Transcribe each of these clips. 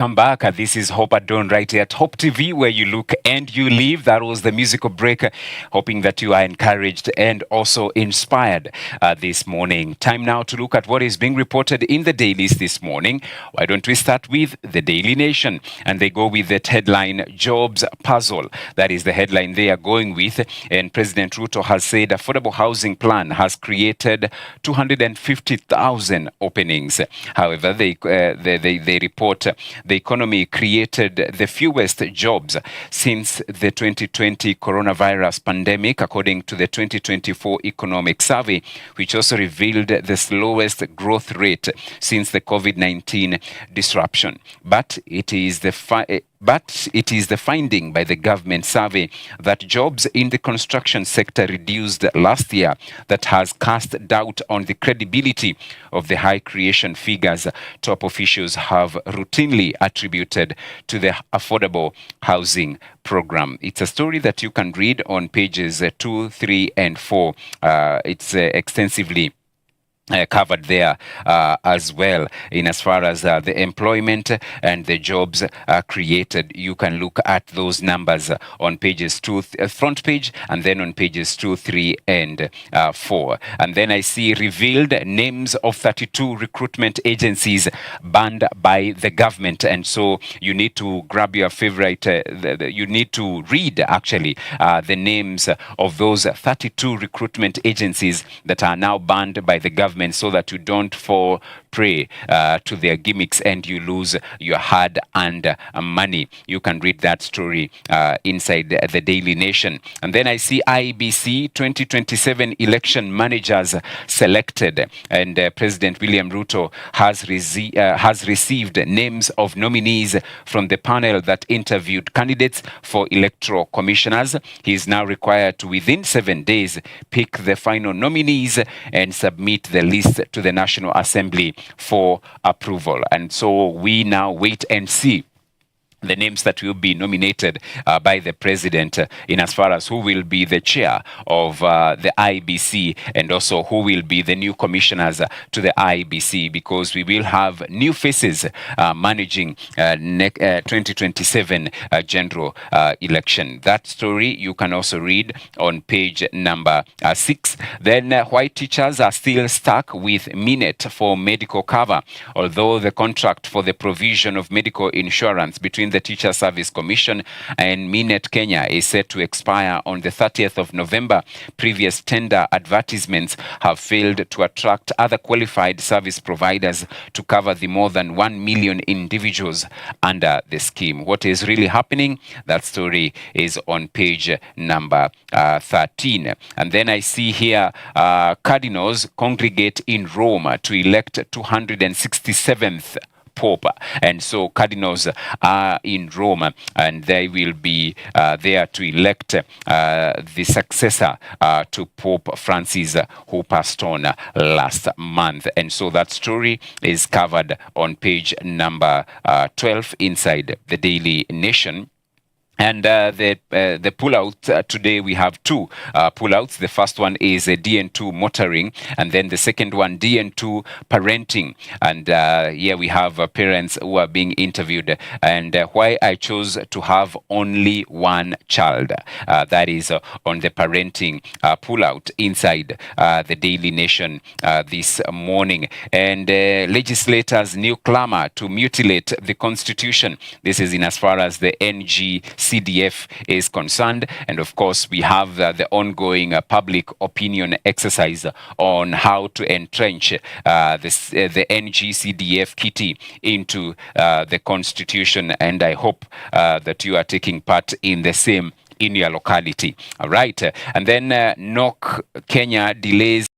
Come back. This is Hope at Dawn right here at Hope TV, where you look and you live. That was the musical break. Hoping that you are encouraged and also inspired this morning. Time now to look at what is being reported in the dailies this morning. Why don't we start with the Daily Nation? And they go with that headline, Jobs Puzzle. That is the headline they are going with. And President Ruto has said affordable housing plan has created 250,000 openings. However, they report the economy created the fewest jobs since the 2020 coronavirus pandemic, according to the 2024 economic survey, which also revealed the slowest growth rate since the COVID-19 disruption. But it is the finding by the government survey that jobs in the construction sector reduced last year that has cast doubt on the credibility of the high creation figures top officials have routinely attributed to the affordable housing program. It's a story that you can read on pages 2, 3, and 4. It's extensively covered there as well in as far as the employment and the jobs created. You can look at those numbers on pages 2, front page, and then on pages 2, 3, and 4. And then I see revealed names of 32 recruitment agencies banned by the government. And so you need to grab your favorite, you need to read actually the names of those 32 recruitment agencies that are now banned by the government, so that you don't fall prey to their gimmicks and you lose your hard-earned money. You can read that story inside the Daily Nation. And then I see IEBC 2027 election managers selected, and President William Ruto has received names of nominees from the panel that interviewed candidates for electoral commissioners. He is now required to, within 7 days, pick the final nominees and submit the list to the National Assembly for approval. And so we now wait and see the names that will be nominated by the president in as far as who will be the chair of the IEBC and also who will be the new commissioners to the IEBC, because we will have new faces managing 2027 general election. That story you can also read on page number 6. Then why teachers are still stuck with Minet for medical cover, although the contract for the provision of medical insurance between the Teacher Service Commission and Minet Kenya is set to expire on the 30th of November. Previous tender advertisements have failed to attract other qualified service providers to cover the more than 1 million individuals under the scheme. What is really happening? That story is on page number 13. And then I see here cardinals congregate in Rome to elect 267th Pope. And so cardinals are in Rome, and they will be there to elect the successor to Pope Francis, who passed on last month. And so that story is covered on page number 12 inside the Daily Nation. And the pullout today, we have two pullouts. The first one is DN2 motoring, and then the second one, DN2 parenting. And here we have parents who are being interviewed, and why I chose to have only one child. That is on the parenting pullout inside the Daily Nation this morning. And legislators' new clamor to mutilate the Constitution. This is in as far as the CDF is concerned. And of course, we have the ongoing public opinion exercise on how to entrench the NGCDF kitty into the Constitution. And I hope that you are taking part in the same in your locality. All right. And then NOC Kenya delays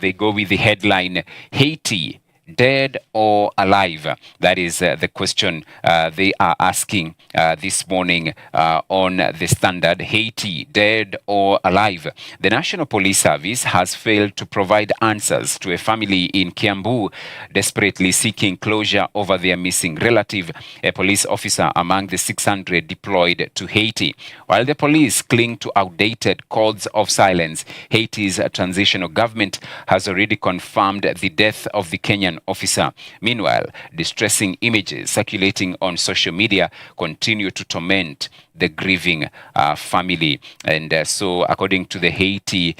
they go with the headline, Haiti dead or alive? That is the question they are asking this morning on the Standard. Haiti, dead or alive? The National Police Service has failed to provide answers to a family in Kiambu desperately seeking closure over their missing relative, a police officer among the 600 deployed to Haiti. While the police cling to outdated codes of silence, Haiti's transitional government has already confirmed the death of the Kenyan officer. Meanwhile, distressing images circulating on social media continue to torment the grieving family. And so, according to the Haiti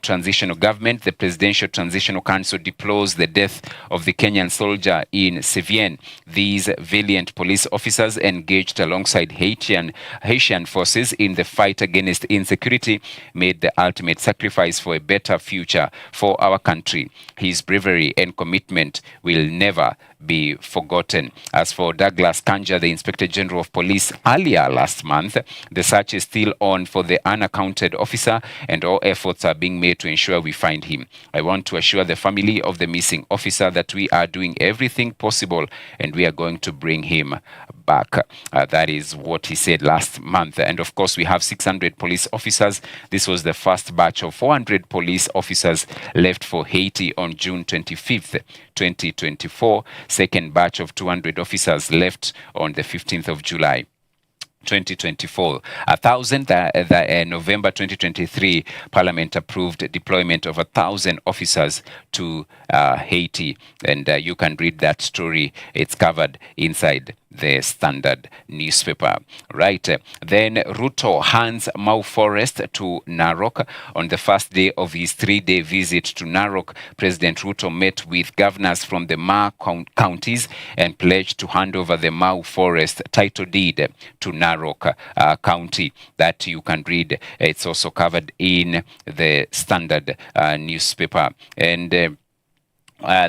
transitional government, the Presidential Transitional Council deplores the death of the Kenyan soldier in Sevienne. These valiant police officers engaged alongside Haitian forces in the fight against insecurity made the ultimate sacrifice for a better future for our country. His bravery and commitment will never be forgotten. As for Douglas Kanja, the Inspector General of Police, earlier last month, the search is still on for the unaccounted officer and all efforts are being made to ensure we find him. I want to assure the family of the missing officer that we are doing everything possible and we are going to bring him back. That is what he said last month. And of course, we have 600 police officers. This was the first batch of 400 police officers left for Haiti on June 25th, 2024. Second batch of 200 officers left on the 15th of July. 2024. November 2023, Parliament approved deployment of 1,000 officers to Haiti. And you can read that story. It's covered inside the Standard newspaper. Right. Then Ruto hands Mau Forest to Narok. On the first day of his 3-day visit to Narok, President Ruto met with governors from the Ma counties and pledged to hand over the Mau Forest title deed to Narok County. That you can read. It's also covered in the Standard newspaper. And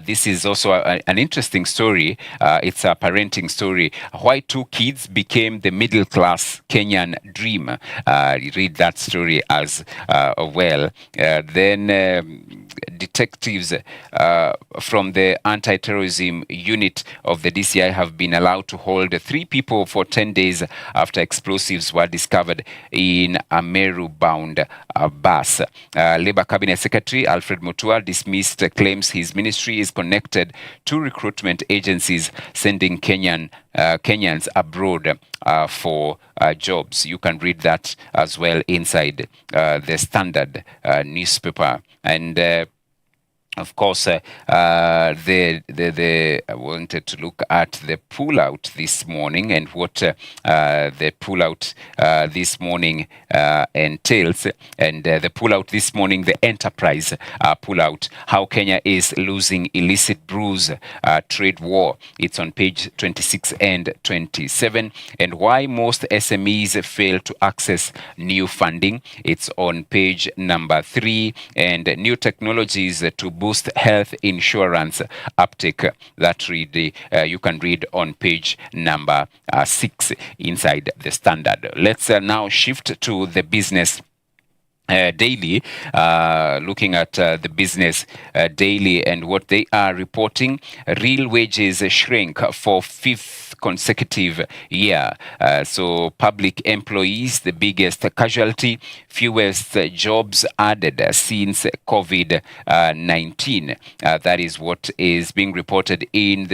this is also an interesting story. It's a parenting story. Why two kids became the middle class Kenyan dream. Read that story as well. Then detectives from the anti-terrorism unit of the DCI have been allowed to hold 3 people for 10 days after explosives were discovered in a Meru-bound bus. Labour Cabinet Secretary Alfred Mutua dismissed claims his ministry is connected to recruitment agencies sending Kenyans abroad for jobs. You can read that as well inside the Standard newspaper. And of course, I wanted to look at the pullout this morning and what the pullout this morning entails. And the pullout this morning, the enterprise pullout, how Kenya is losing illicit brews trade war. It's on page 26 and 27. And why most SMEs fail to access new funding. It's on page number 3. And new technologies to boost health insurance uptake. That you can read on page number 6 inside the Standard. Let's now shift to the business daily, looking at the business daily and what they are reporting. Real wages shrink for 5th consecutive year. So public employees, the biggest casualty, fewest jobs added since COVID-19. That is what is being reported in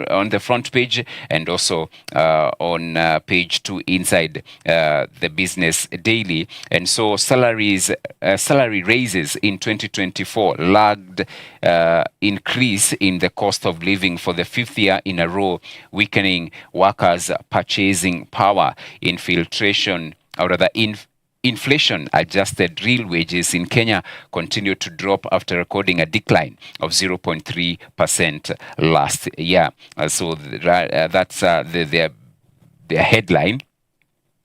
on the front page and also on page 2 inside the business daily. And so salary raises in 2024 lagged increase in the cost of living for the 5th year in a row, weakening workers' purchasing power. Inflation-adjusted real wages in Kenya continue to drop after recording a decline of 0.3% last year. So that's their headline.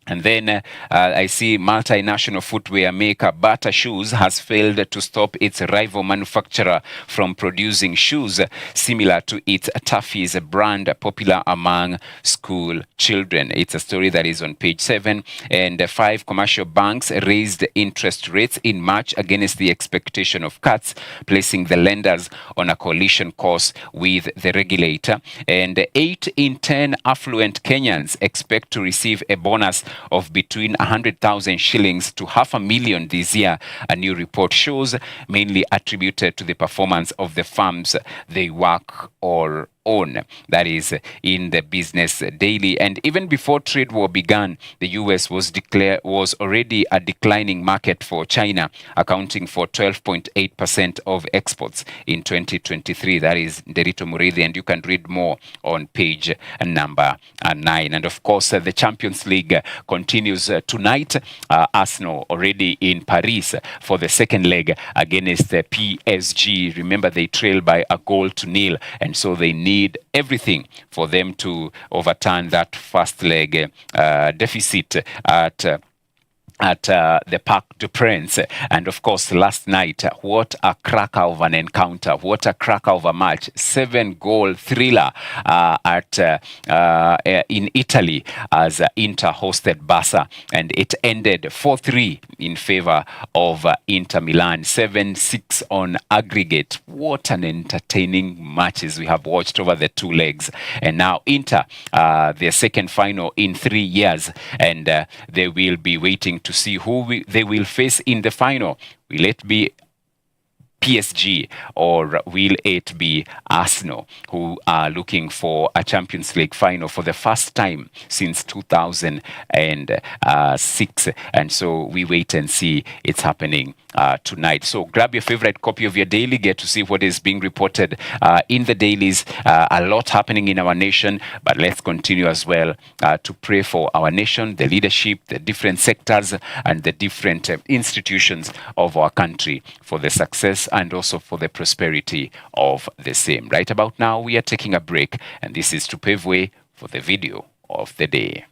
And then I see multinational footwear maker Bata Shoes has failed to stop its rival manufacturer from producing shoes similar to its Taffy's brand, popular among school children. It's a story that is on page 7. And 5 commercial banks raised interest rates in March against the expectation of cuts, placing the lenders on a coalition course with the regulator. And 8 in 10 affluent Kenyans expect to receive a bonus of between 100,000 shillings to 500,000 this year, a new report shows, mainly attributed to the performance of the firms they work or own. That is in the Business Daily. And even before trade war began, the US was already a declining market for China, accounting for 12.8% of exports in 2023. That is Derito Murithi, and you can read more on page number 9. And of course, the Champions League continues tonight. Arsenal already in Paris for the second leg against the PSG. Remember, they trail by a goal to nil, and so they need everything for them to overturn that first leg deficit at the Parc des Princes. And of course, last night, what a cracker of an encounter, what a cracker of a match. 7-goal thriller in Italy as Inter hosted Barca, and it ended 4-3 in favor of Inter Milan, 7-6 on aggregate. What an entertaining matches we have watched over the 2 legs. And now Inter, their second final in 3 years, and they will be waiting to see who they will face in the final. Will it be PSG or will it be Arsenal, who are looking for a Champions League final for the first time since 2006? And so we wait and see. It's happening tonight. So grab your favorite copy of your daily, get to see what is being reported in the dailies. A lot happening in our nation, but let's continue as well to pray for our nation, the leadership, the different sectors, and the different institutions of our country for the success and also for the prosperity of the same. Right about now, we are taking a break, and this is to pave way for the video of the day.